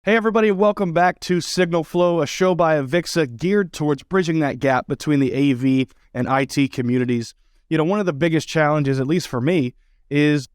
Hey everybody, welcome back to Signal Flow, a show by AVIXA geared towards bridging that gap between the AV and IT communities. You know, one of the biggest challenges, at least for me, is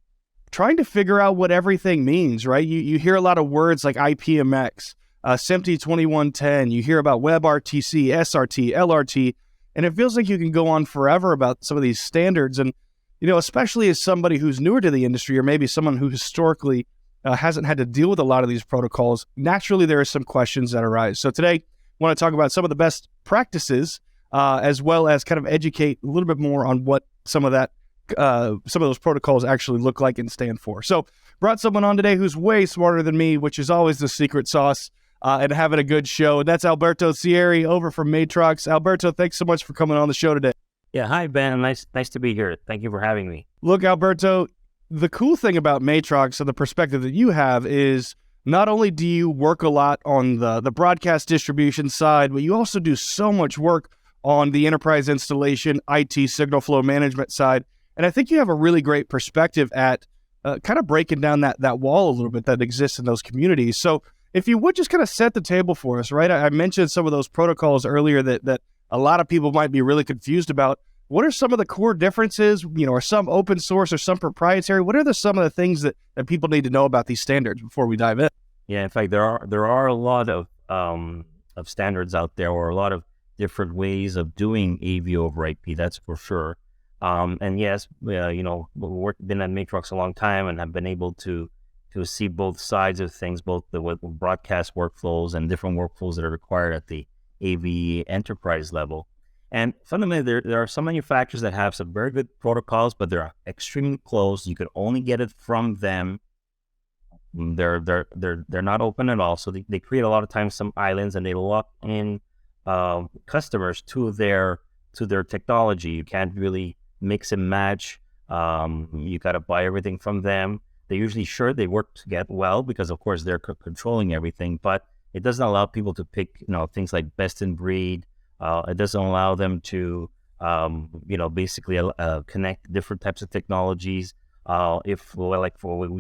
trying to figure out what everything means, right? You hear a lot of words like IPMX, SMPTE 2110, you hear about WebRTC, SRT, LRT, and it feels like you can go on forever about some of these standards. And, you know, especially as somebody who's newer to the industry, or maybe someone who historically hasn't had to deal with a lot of these protocols, naturally there are some questions that arise. So today, I want to talk about some of the best practices, as well as kind of educate a little bit more on what some of those protocols actually look like and stand for. So brought someone on today who's way smarter than me, which is always the secret sauce, and having a good show. And that's Alberto Cieri over from Matrox. Alberto, thanks so much for coming on the show today. Yeah, hi Ben, nice to be here. Thank you for having me. Look, Alberto, the cool thing about Matrox and the perspective that you have is not only do you work a lot on the broadcast distribution side, but you also do so much work on the enterprise installation, IT signal flow management side. And I think you have a really great perspective at kind of breaking down that wall a little bit that exists in those communities. So if you would just kind of set the table for us, right? I mentioned some of those protocols earlier that a lot of people might be really confused about. What are some of the core differences? You know, are some open source or some proprietary? What are some of the things that people need to know about these standards before we dive in? Yeah, in fact, there are a lot of standards out there, or a lot of different ways of doing AV over IP. That's for sure. And yes, you know, been at Matrox a long time and have been able to see both sides of things, both the broadcast workflows and different workflows that are required at the AV enterprise level. And fundamentally, there are some manufacturers that have some very good protocols, but they're extremely closed. You can only get it from them. They're not open at all. So they create a lot of times some islands, and they lock in customers to their technology. You can't really mix and match. You got to buy everything from them. They usually they work together well because of course they're controlling everything, but it doesn't allow people to pick, you know, things like best in breed. It doesn't allow them to, you know, basically connect different types of technologies. We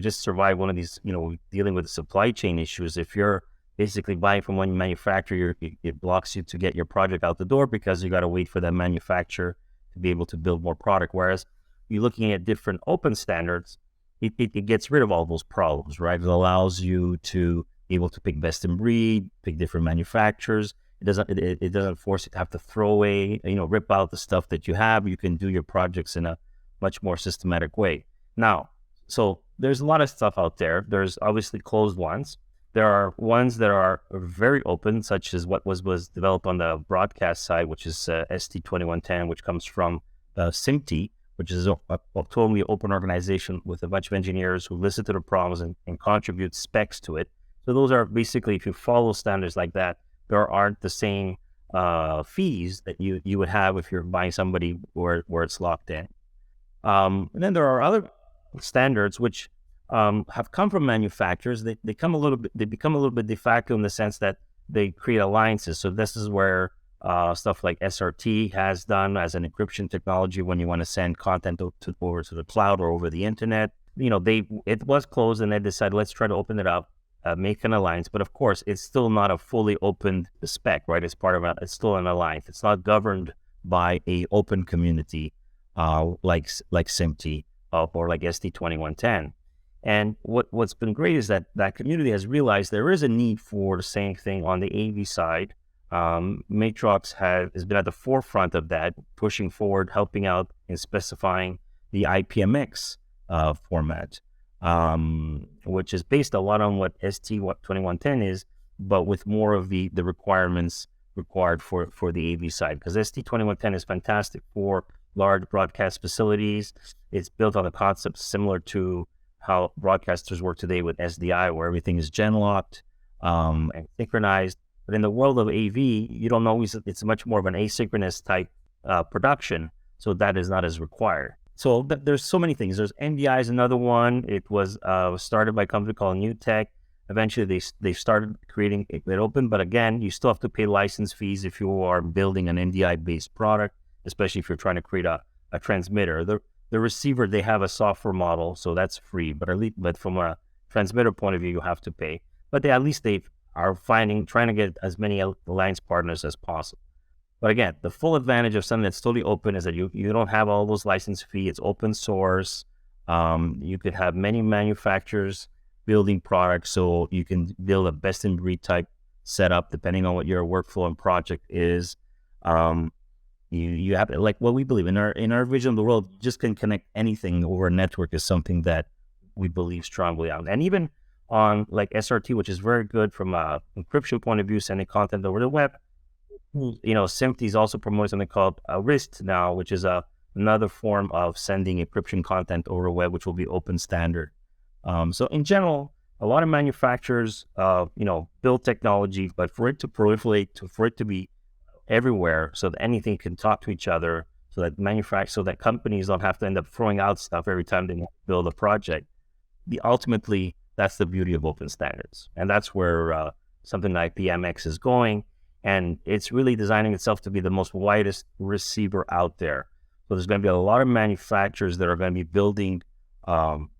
just survived one of these, you know, dealing with the supply chain issues. If you're basically buying from one manufacturer, it blocks you to get your project out the door because you got to wait for that manufacturer to be able to build more product. Whereas you're looking at different open standards, it gets rid of all those problems, right? It allows you to be able to pick best in breed, pick different manufacturers. It doesn't force you to have to throw away, you know, rip out the stuff that you have. You can do your projects in a much more systematic way. Now, so there's a lot of stuff out there. There's obviously closed ones. There are ones that are very open, such as what was developed on the broadcast side, which is ST 2110, which comes from SMPTE, which is a totally open organization with a bunch of engineers who listen to the problems and contribute specs to it. So those are basically, if you follow standards like that, there aren't the same fees that you would have if you're buying somebody where it's locked in. And then there are other standards which have come from manufacturers. They become a little bit de facto in the sense that they create alliances. So this is where stuff like SRT has done as an encryption technology when you want to send content over to the cloud or over the internet. You know, it was closed, and they decided, let's try to open it up. Make an alliance, but of course, it's still not a fully open spec, right? It's it's still an alliance. It's not governed by a open community like SMPTE or like ST 2110. And what's been great is that community has realized there is a need for the same thing on the AV side. Matrox has been at the forefront of that, pushing forward, helping out in specifying the IPMX format. Which is based a lot on what ST 2110 is, but with more of the requirements required for the AV side. Because ST 2110 is fantastic for large broadcast facilities. It's built on a concept similar to how broadcasters work today with SDI, where everything is gen-locked and synchronized. But in the world of AV, you don't always, it's much more of an asynchronous type production, so that is not as required. So there's so many things. There's NDI is another one. It was started by a company called New Tech. Eventually, they started creating it open, but again, you still have to pay license fees if you are building an NDI-based product, especially if you're trying to create a transmitter. The receiver, they have a software model, so that's free. But from a transmitter point of view, you have to pay. But at least they've are trying to get as many alliance partners as possible. But again, the full advantage of something that's totally open is that you don't have all those license fees. It's open source. You could have many manufacturers building products, so you can build a best-in-breed type setup depending on what your workflow and project is. You have, like what we believe in our vision of the world, you just can connect anything over a network is something that we believe strongly on. And even on like SRT, which is very good from a encryption point of view, sending content over the web. SMPTE is also promoting something called RIST now, which is another form of sending encryption content over the web, which will be open standard. So in general, a lot of manufacturers, build technology, but for it to proliferate, for it to be everywhere, so that anything can talk to each other, so that companies don't have to end up throwing out stuff every time they build a project. Ultimately, that's the beauty of open standards, and that's where something like the MX is going. And it's really designing itself to be the most widest receiver out there. So there's going to be a lot of manufacturers that are going to be building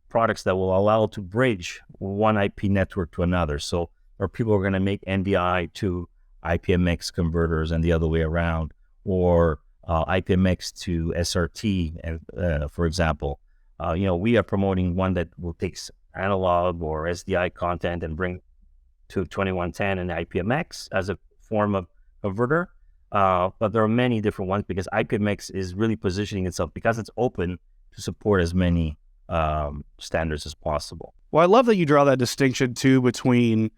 products that will allow to bridge one IP network to another. So, or people are going to make NBI to IPMX converters and the other way around, or IPMX to SRT, and for example. We are promoting one that will take analog or SDI content and bring to 2110 and IPMX as a form of converter, but there are many different ones because IPMX is really positioning itself, because it's open, to support as many standards as possible. Well, I love that you draw that distinction too between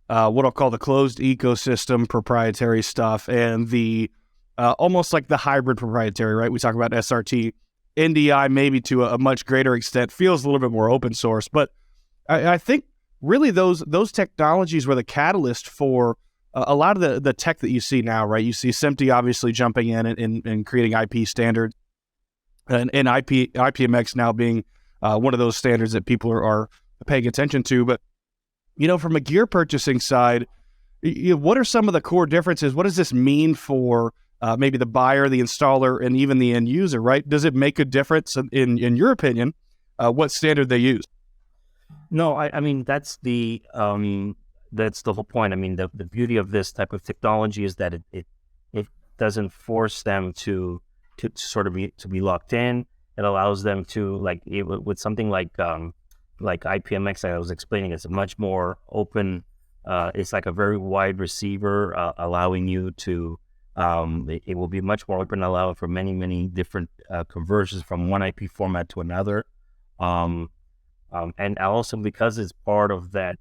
what I'll call the closed ecosystem proprietary stuff and the almost like the hybrid proprietary, right? We talk about SRT, NDI maybe to a much greater extent feels a little bit more open source, but I think really those technologies were the catalyst for a lot of the tech that you see now, right? You see SMPTE obviously jumping in and creating IP standards, and IPMX now being one of those standards that people are paying attention to. But, from a gear purchasing side, what are some of the core differences? What does this mean for maybe the buyer, the installer, and even the end user, right? Does it make a difference, in your opinion, what standard they use? No, I mean, that's the whole point. I mean, the beauty of this type of technology is that it doesn't force them to sort of be locked in. It allows them to, with something like IPMX, I was explaining, it's a much more open. It's like a very wide receiver, allowing you to. It will be much more open, allowing for many different conversions from one IP format to another, and also because it's part of that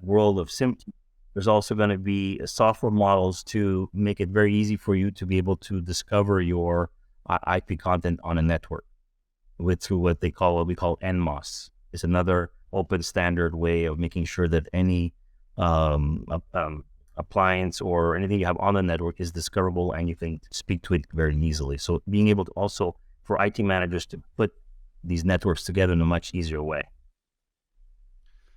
world of SMPTE, there's also going to be software models to make it very easy for you to be able to discover your IP content on a network through what we call NMOS. It's another open standard way of making sure that any appliance or anything you have on the network is discoverable and you can speak to it very easily. So being able to also, for IT managers, to put these networks together in a much easier way.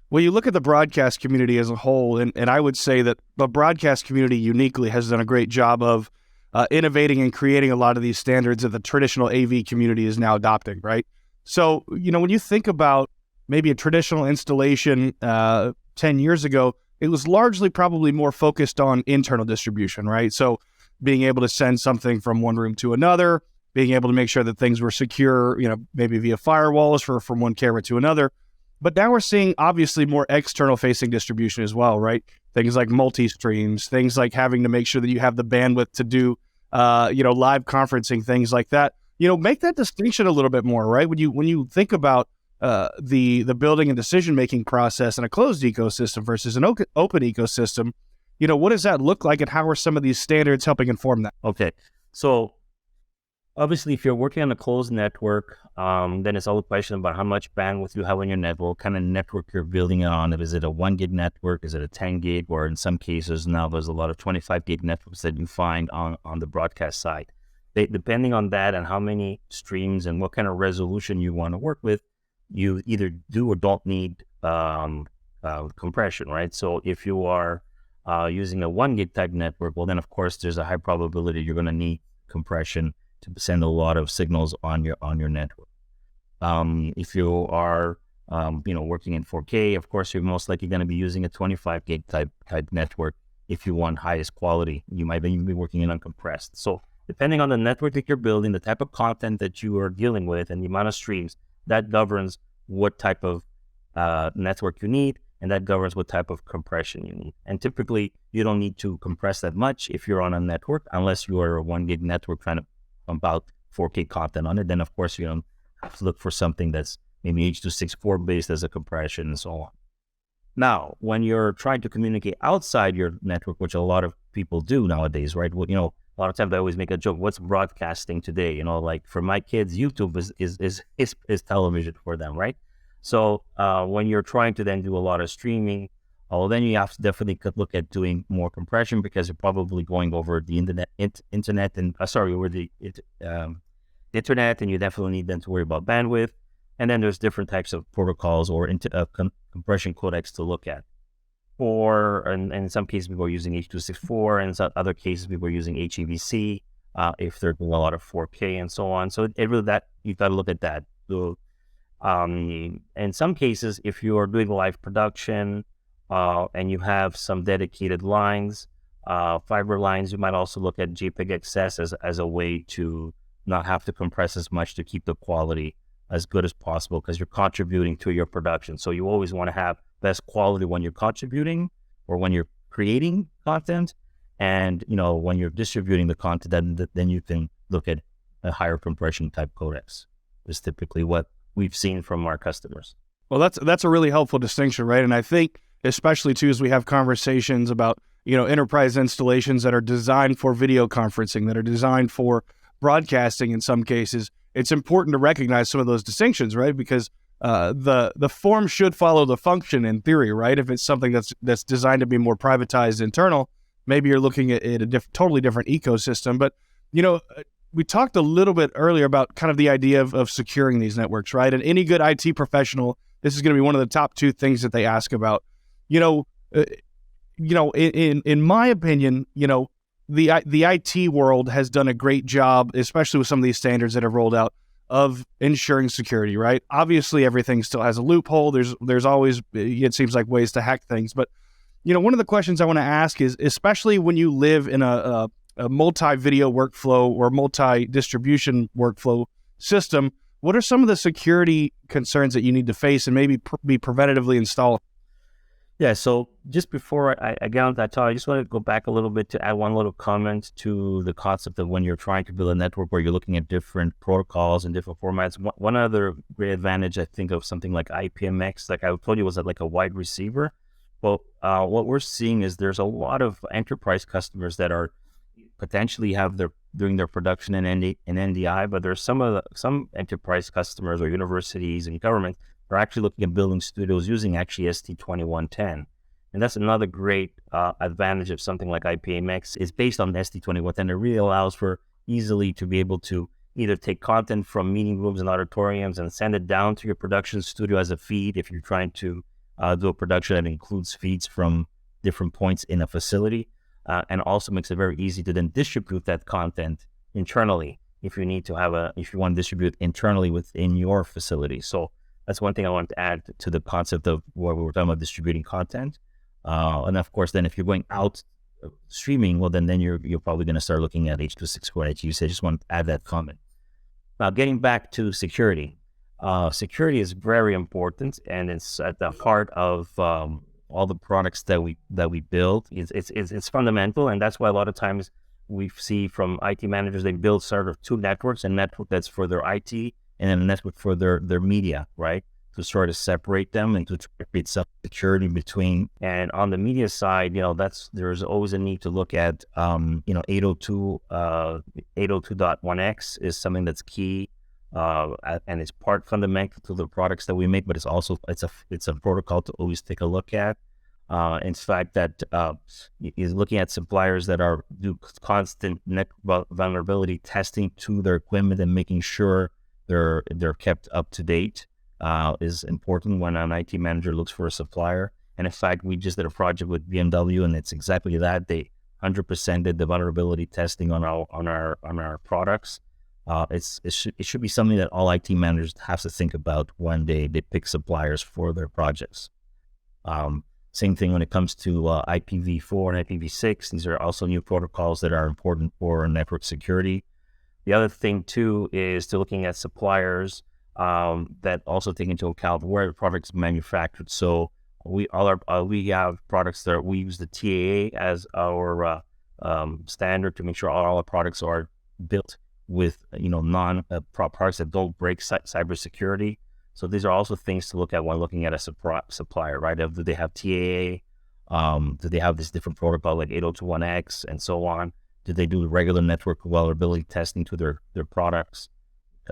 Well, you look at the broadcast community as a whole, and I would say that the broadcast community uniquely has done a great job of innovating and creating a lot of these standards that the traditional AV community is now adopting, right? So, when you think about maybe a traditional installation 10 years ago, it was largely probably more focused on internal distribution, right? So being able to send something from one room to another, being able to make sure that things were secure, maybe via firewalls from one camera to another. But now we're seeing obviously more external facing distribution as well, right? Things like multi-streams, things like having to make sure that you have the bandwidth to do, live conferencing, things like that. Make that distinction a little bit more, right? When you think about the building and decision-making process in a closed ecosystem versus an open ecosystem, what does that look like and how are some of these standards helping inform that? Okay. So obviously, if you're working on a closed network, then it's all a question about how much bandwidth you have on your network, what kind of network you're building it on. Is it a 1 gig network? Is it a 10 gig? Or in some cases, now there's a lot of 25 gig networks that you find on the broadcast side. Depending on that and how many streams and what kind of resolution you want to work with, you either do or don't need compression, right? So if you are using a 1 gig type network, well, then of course there's a high probability you're going to need compression to send a lot of signals on your network. If you are working in 4K. Of course, you're most likely going to be using a 25 gig type network. If you want highest quality, you might even be working in uncompressed. So depending on the network that you're building, the type of content that you are dealing with, and the amount of streams, that governs what type of network you need, and that governs what type of compression you need. And typically, you don't need to compress that much if you're on a network, unless you are a 1 gig network trying to pump out 4K content on it. Then, of course, you don't have to look for something that's maybe H.264 based as a compression and so on. Now, when you're trying to communicate outside your network, which a lot of people do nowadays, right? Well, a lot of times I always make a joke, what's broadcasting today? Like for my kids, YouTube is television for them, right? So when you're trying to then do a lot of streaming, then you have to definitely look at doing more compression, because you're probably going over the internet and over the internet, and you definitely need then to worry about bandwidth. And then there's different types of protocols or compression codecs to look at. And in some cases, people are using H.264, and in some other cases, people are using HEVC if they're doing a lot of 4K and so on. So you've got to look at that. So, in some cases, if you are doing live production and you have some dedicated lines, fiber lines, you might also look at JPEG XS as a way to not have to compress as much to keep the quality as good as possible, because you're contributing to your production. So you always want to have best quality when you're contributing or when you're creating content, and when you're distributing the content, then you can look at a higher compression type codecs. Is typically what we've seen from our customers. Well, that's a really helpful distinction, right? And I think especially too, as we have conversations about enterprise installations that are designed for video conferencing, that are designed for broadcasting in some cases, it's important to recognize some of those distinctions, right? Because the form should follow the function in theory, right? If it's something that's designed to be more privatized internal, maybe you're looking at a totally different ecosystem. But, we talked a little bit earlier about kind of the idea of securing these networks, right? And any good IT professional, this is going to be one of the top two things that they ask about. In my opinion, the IT world has done a great job, especially with some of these standards that have rolled out, of ensuring security, right? Obviously, everything still has a loophole. There's always, it seems like, ways to hack things. But, one of the questions I want to ask is, especially when you live in a multi-video workflow or multi-distribution workflow system, what are some of the security concerns that you need to face and maybe be preventatively installed? Yeah, so just before I get on that topic, I just want to go back a little bit to add one little comment to the concept of when you're trying to build a network where you're looking at different protocols and different formats. One other great advantage, I think, of something like IPMX, like I told you, was like a wide receiver. Well, what we're seeing is there's a lot of enterprise customers that are potentially doing their production in NDI, but there's some enterprise customers or universities and government are actually looking at building studios using actually ST2110. And that's another great advantage of something like IPMX, is based on ST2110. It really allows for easily to be able to either take content from meeting rooms and auditoriums and send it down to your production studio as a feed if you're trying to do a production that includes feeds from different points in a facility, and also makes it very easy to then distribute that content internally if you want to distribute internally within your facility. So that's one thing I want to add to the concept of what we were talking about, distributing content. And of course, then if you're going out streaming, well, then you're probably going to start looking at H.264 and HEVC. I just want to add that comment. Now, getting back to security. Security is very important, and it's at the heart of all the products that we build. It's fundamental, and that's why a lot of times we see from IT managers, they build sort of two networks: a network that's for their IT and then a network for their media, right? To sort of separate them and to create some security between. And on the media side, there's always a need to look at 802.1x is something that's key. And it's part fundamental to the products that we make, but it's also it's a protocol to always take a look at. In fact, that is looking at suppliers that do constant vulnerability testing to their equipment and making sure they're kept up to date is important when an IT manager looks for a supplier. And in fact, we just did a project with BMW, and it's exactly that. They 100% did the vulnerability testing on our products. It should be something that all IT managers have to think about when they pick suppliers for their projects. Same thing when it comes to IPv4 and IPv6. These are also new protocols that are important for network security. The other thing too is to looking at suppliers that also take into account where the product is manufactured. So we have products that we use the TAA as our standard to make sure all our products are built with products that don't break cybersecurity. So these are also things to look at when looking at a supplier, right? Do they have TAA? Do they have this different protocol like 802.1x and so on? Do they do regular network vulnerability testing to their products?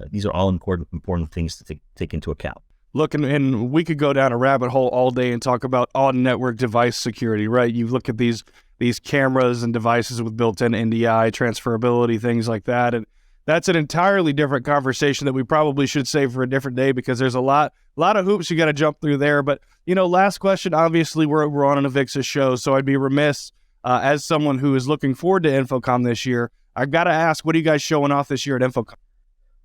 These are all important things to take into account. Look, and we could go down a rabbit hole all day and talk about on-network device security, right? You look at these cameras and devices with built-in NDI, transferability, things like that, and that's an entirely different conversation that we probably should save for a different day because there's a lot of hoops you got to jump through there. But, last question, obviously we're on an AVIXA show, so I'd be remiss as someone who is looking forward to InfoComm this year. I've got to ask, what are you guys showing off this year at InfoComm?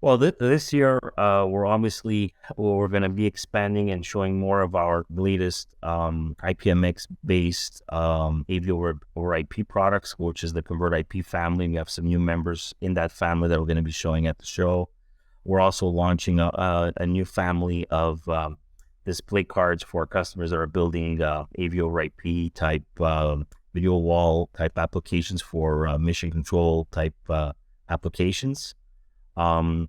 Well, this year, we're going to be expanding and showing more of our latest IPMX-based AV over IP products, which is the Convert IP family. We have some new members in that family that we're going to be showing at the show. We're also launching a new family of display cards for customers that are building AV over IP type video wall type applications for mission control type applications. And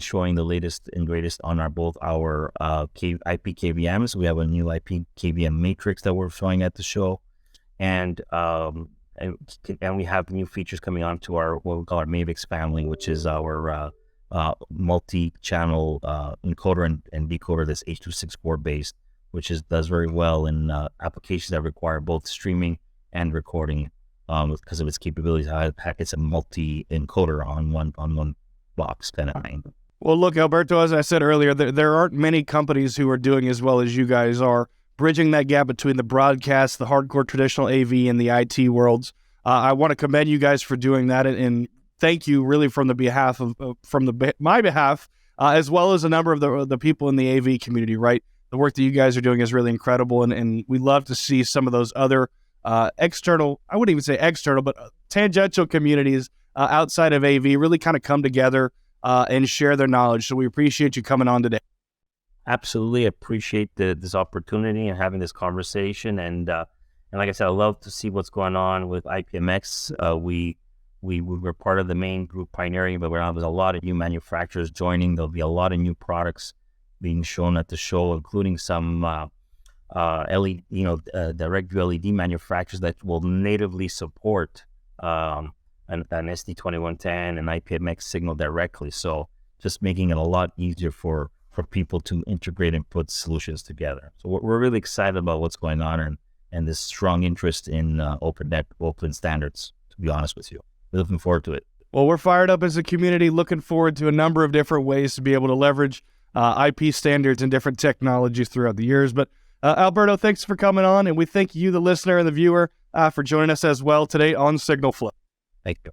showing the latest and greatest on both our IP KVMs. We have a new IP KVM matrix that we're showing at the show, and we have new features coming onto what we call our AVIXA family, which is our multi-channel encoder and decoder that's H.264 based, which does very well in applications that require both streaming and recording because of its capabilities. It's a multi-encoder on one box kind of thing. Well, look, Alberto, as I said earlier, there aren't many companies who are doing as well as you guys are, bridging that gap between the broadcast, the hardcore traditional AV, and the IT worlds. I want to commend you guys for doing that, and thank you really from the behalf of my behalf, as well as a number of the people in the AV community. Right, the work that you guys are doing is really incredible, and we love to see some of those other external, I wouldn't even say external, but tangential communities outside of AV really kind of come together and share their knowledge. So we appreciate you coming on today. Absolutely appreciate this opportunity and having this conversation. And like I said, I love to see what's going on with IPMX. We were part of the main group pioneering, but there's a lot of new manufacturers joining. There'll be a lot of new products being shown at the show, including some LED, direct view LED manufacturers that will natively support an SD2110 and IPMX signal directly. So just making it a lot easier for people to integrate and put solutions together. So we're really excited about what's going on and this strong interest in open standards, to be honest with you. We're looking forward to it. Well, we're fired up as a community, looking forward to a number of different ways to be able to leverage IP standards and different technologies throughout the years. But Alberto, thanks for coming on, and we thank you, the listener and the viewer, for joining us as well today on Signal Flow. Thank you.